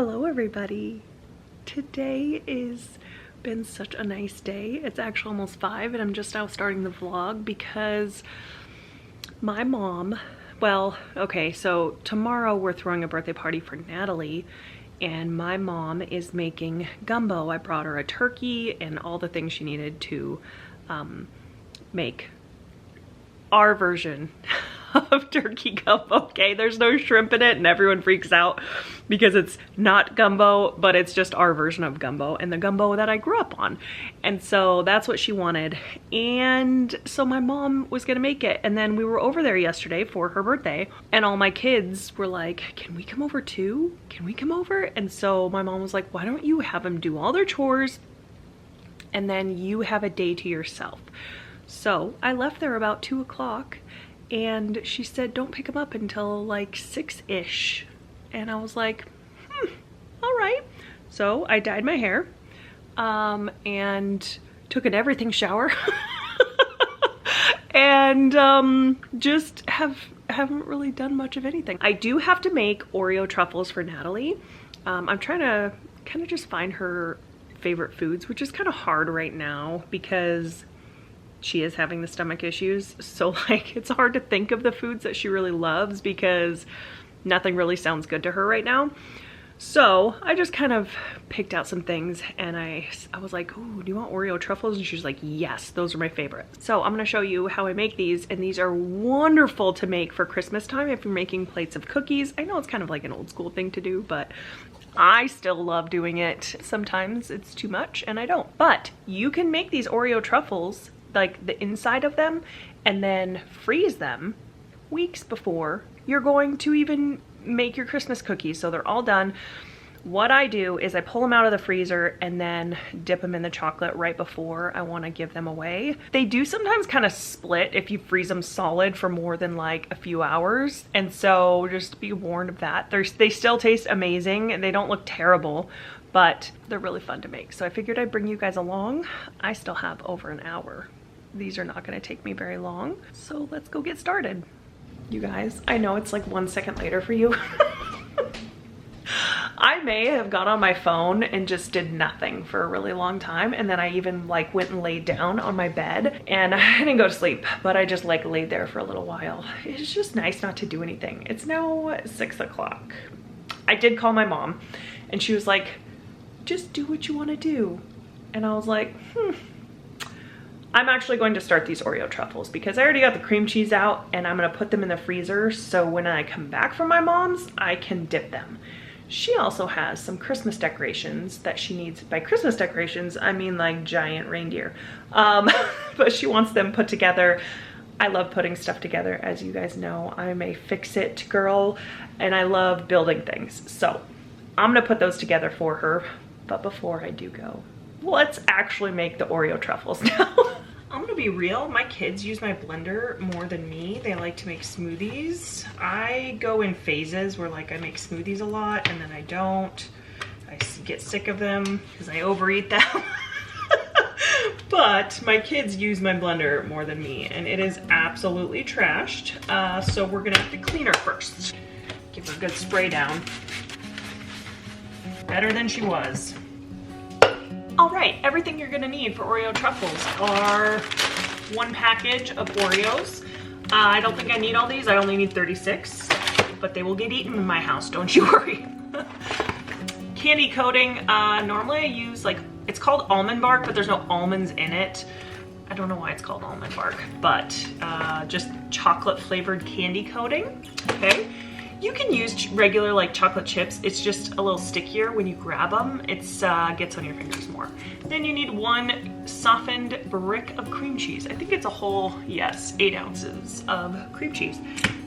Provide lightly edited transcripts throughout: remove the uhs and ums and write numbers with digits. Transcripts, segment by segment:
Hello everybody. Today is been such a nice day. It's actually almost 5 and I'm just now starting the vlog because my mom, well, okay, so tomorrow we're throwing a birthday party for Natalie and my mom is making gumbo. I brought her a turkey and all the things she needed to make our version of turkey gumbo. Okay, there's no shrimp in it and everyone freaks out because it's not gumbo, but it's just our version of gumbo and the gumbo that I grew up on. And so that's what she wanted. And so my mom was gonna make it. And then we were over there yesterday for her birthday and all my kids were like, can we come over too? Can we come over? And so my mom was like, why don't you have them do all their chores and then you have a day to yourself? So I left there about 2 o'clock and she said, don't pick them up until like 6-ish. And I was like, all right. So I dyed my hair and took an everything shower and just haven't really done much of anything. I do have to make Oreo truffles for Natalie. I'm trying to kind of just find her favorite foods, which is kind of hard right now because she is having the stomach issues. So like it's hard to think of the foods that she really loves because nothing really sounds good to her right now. So I just kind of picked out some things and I was like, oh, do you want Oreo truffles? And she was like, yes, those are my favorite. So I'm gonna show you how I make these, and these are wonderful to make for Christmas time if you're making plates of cookies. I know it's kind of like an old school thing to do, but I still love doing it. Sometimes it's too much and I don't. But you can make these Oreo truffles, like the inside of them, and then freeze them weeks before you're going to even make your Christmas cookies. So they're all done. What I do is I pull them out of the freezer and then dip them in the chocolate right before I want to give them away. They do sometimes kind of split if you freeze them solid for more than like a few hours. And so just be warned of that. They still taste amazing and they don't look terrible, but they're really fun to make. So I figured I'd bring you guys along. I still have over an hour. These are not going to take me very long. So let's go get started. You guys, I know it's like 1 second later for you. I may have got on my phone and just did nothing for a really long time. And then I even like went and laid down on my bed and I didn't go to sleep, but I just like laid there for a little while. It's just nice not to do anything. It's now 6 o'clock. I did call my mom and she was like, just do what you want to do. And I was like, I'm actually going to start these Oreo truffles because I already got the cream cheese out and I'm gonna put them in the freezer so when I come back from my mom's, I can dip them. She also has some Christmas decorations that she needs. By Christmas decorations, I mean like giant reindeer. But she wants them put together. I love putting stuff together, as you guys know. I'm a fix-it girl and I love building things. So I'm gonna put those together for her. But before I do go, let's actually make the Oreo truffles now. I'm gonna be real, my kids use my blender more than me. They like to make smoothies. I go in phases where like I make smoothies a lot and then I don't. I get sick of them because I overeat them. But my kids use my blender more than me and it is absolutely trashed. So we're gonna have to clean her first. Give her a good spray down. Better than she was. All right, everything you're gonna need for Oreo truffles are 1 package of Oreos. I don't think I need all these, I only need 36, but they will get eaten in my house, don't you worry. Candy coating, normally I use like, it's called almond bark, but there's no almonds in it. I don't know why it's called almond bark, but just chocolate flavored candy coating, okay? You can use regular like chocolate chips. It's just a little stickier when you grab them. It gets on your fingers more. Then you need 1 softened brick of cream cheese. I think it's a whole, yes, 8 ounces of cream cheese.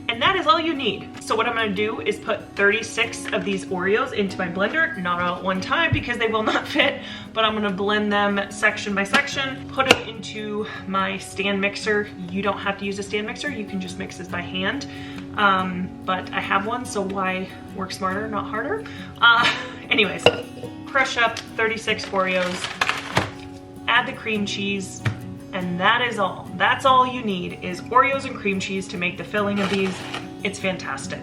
And that is all you need. So what I'm gonna do is put 36 of these Oreos into my blender, not all at one time because they will not fit, but I'm gonna blend them section by section, put them into my stand mixer. You don't have to use a stand mixer, you can just mix this by hand. But I have one, so why work smarter, not harder? Anyways, crush up 36 Oreos, add the cream cheese, and that is all. That's all you need is Oreos and cream cheese to make the filling of these. It's fantastic.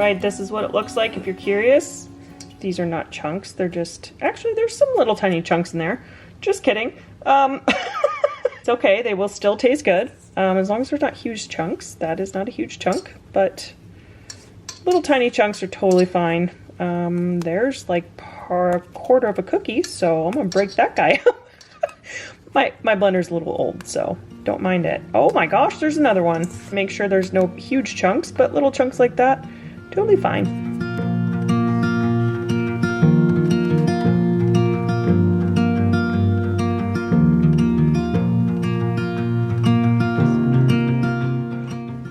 right, this is what it looks like if you're curious. These are not chunks, they're just, actually there's some little tiny chunks in there. Just kidding. It's okay, they will still taste good. As long as they're not huge chunks. That is not a huge chunk, but little tiny chunks are totally fine. There's like a quarter of a cookie, so I'm gonna break that guy up. My blender's a little old, so don't mind it. Oh my gosh, there's another one. Make sure there's no huge chunks, but little chunks like that, totally fine.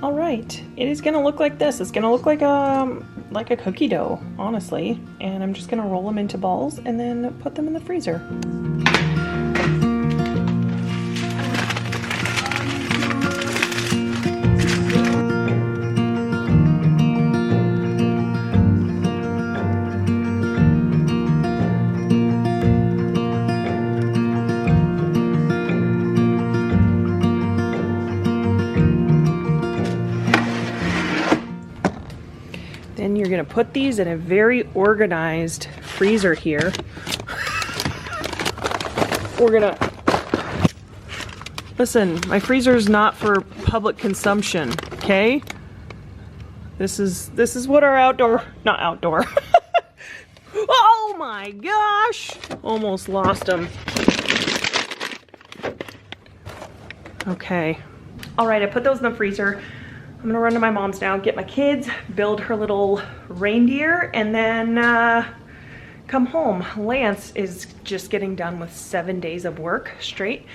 All right, it is gonna look like this. It's gonna look like a cookie dough, honestly. And I'm just gonna roll them into balls and then put them in the freezer. Then you're gonna put these in a very organized freezer here. We're gonna, listen, my freezer's not for public consumption, okay? This is what our not outdoor. Oh my gosh! Almost lost them. Okay. All right, I put those in the freezer. I'm gonna run to my mom's now, get my kids, build her little reindeer, and then come home. Lance is just getting done with 7 days of work straight.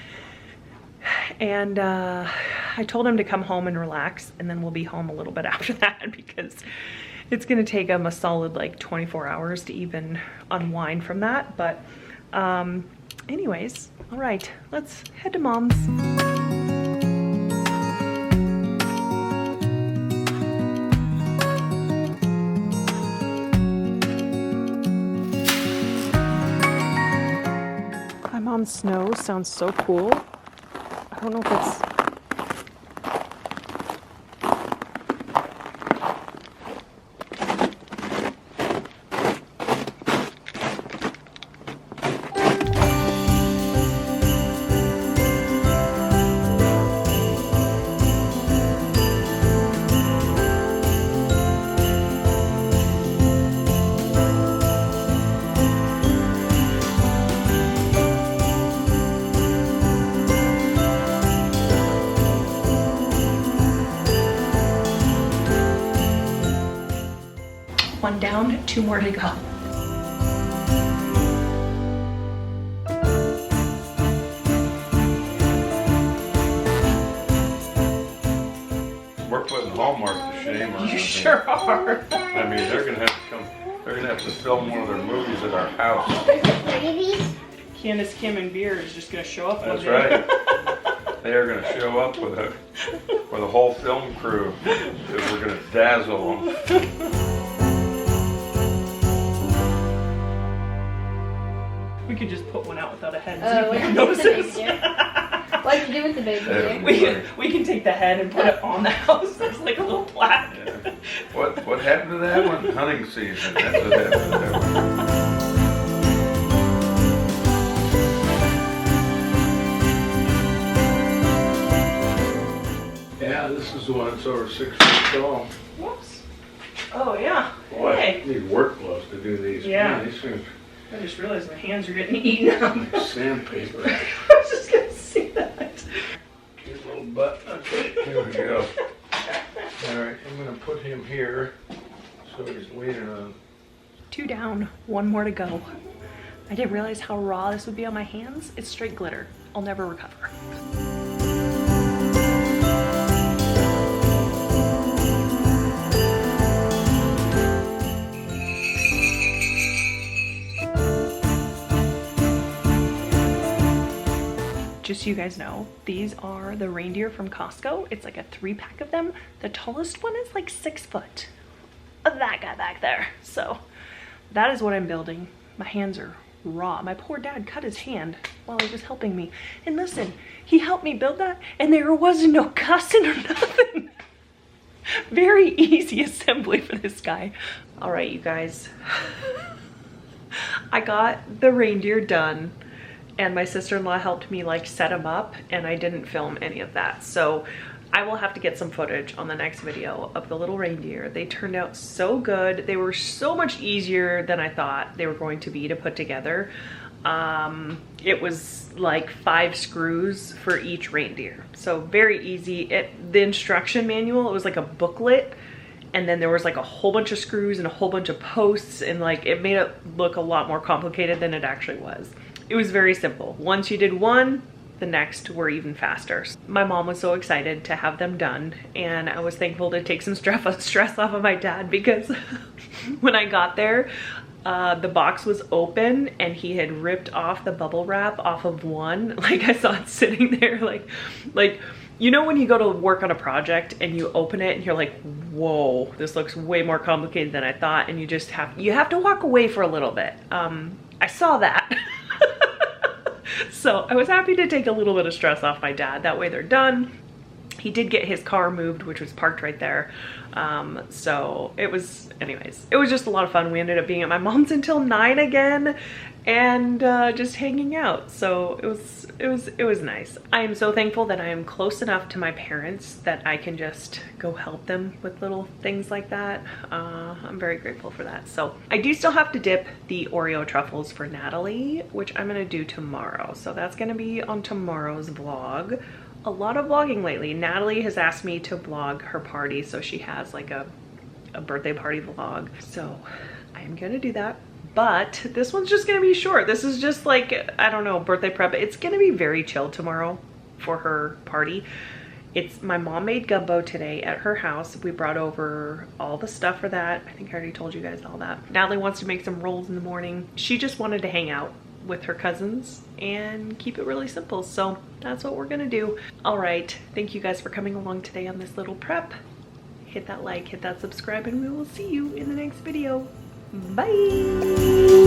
And I told him to come home and relax, and then we'll be home a little bit after that because it's gonna take him a solid like 24 hours to even unwind from that. But anyways, all right, let's head to mom's. On snow sounds so cool. I don't know if it's one down, 2 more to go. We're putting Hallmark to shame on You us. sure are. I mean, they're gonna have to come. They're gonna have to film one of their movies at our house. Candace, Kim, and Beer is just gonna show up. That's right. They are gonna show up with a whole film crew. We're gonna dazzle them. We could just put one out without a head. Oh, So notices. What'd you do with the baby? We can take the head and put it on the house. There's like a little plaque. Yeah. What happened to that one? Hunting season. That's what happened to that one. Yeah, this is the one that's over 6 feet tall. Whoops. Oh yeah. Boy, Hey. I need work gloves to do these. Yeah. Man, these things I just realized my hands are getting eaten up. like sandpaper. I was just gonna see that. His little butt. Okay, here we go. Alright, I'm gonna put him here so he's waiting on. 2 down, 1 more to go. I didn't realize how raw this would be on my hands. It's straight glitter. I'll never recover. Just so you guys know, these are the reindeer from Costco. It's like a 3-pack of them. The tallest one is like 6 foot. That guy back there. So that is what I'm building. My hands are raw. My poor dad cut his hand while he was helping me. And listen, he helped me build that and there wasn't no cussing or nothing. Very easy assembly for this guy. All right, you guys. I got the reindeer done and my sister-in-law helped me like set them up and I didn't film any of that. So I will have to get some footage on the next video of the little reindeer. They turned out so good. They were so much easier than I thought they were going to be to put together. It was like 5 screws for each reindeer. So very easy. The instruction manual, it was like a booklet, and then there was like a whole bunch of screws and a whole bunch of posts, and like it made it look a lot more complicated than it actually was. It was very simple. Once you did one, the next were even faster. My mom was so excited to have them done, and I was thankful to take some stress off of my dad, because when I got there, the box was open and he had ripped off the bubble wrap off of one. Like I saw it sitting there like you know when you go to work on a project and you open it and you're like, whoa, this looks way more complicated than I thought, and you have to walk away for a little bit. I saw that. So I was happy to take a little bit of stress off my dad. That way they're done. He did get his car moved, which was parked right there. So it was, anyways, it was just a lot of fun. We ended up being at my mom's until 9 again and just hanging out. So it was nice. I am so thankful that I am close enough to my parents that I can just go help them with little things like that. I'm very grateful for that. So I do still have to dip the Oreo truffles for Natalie, which I'm gonna do tomorrow. So that's gonna be on tomorrow's vlog. A lot of vlogging lately. Natalie has asked me to vlog her party, so she has like a birthday party vlog. So I am gonna do that. But this one's just gonna be short. This is just like, I don't know, birthday prep. It's gonna be very chill tomorrow for her party. My mom made gumbo today at her house. We brought over all the stuff for that. I think I already told you guys all that. Natalie wants to make some rolls in the morning. She just wanted to hang out with her cousins and keep it really simple. So that's what we're gonna do. All right, thank you guys for coming along today on this little prep. Hit that like, hit that subscribe, and we will see you in the next video. Bye.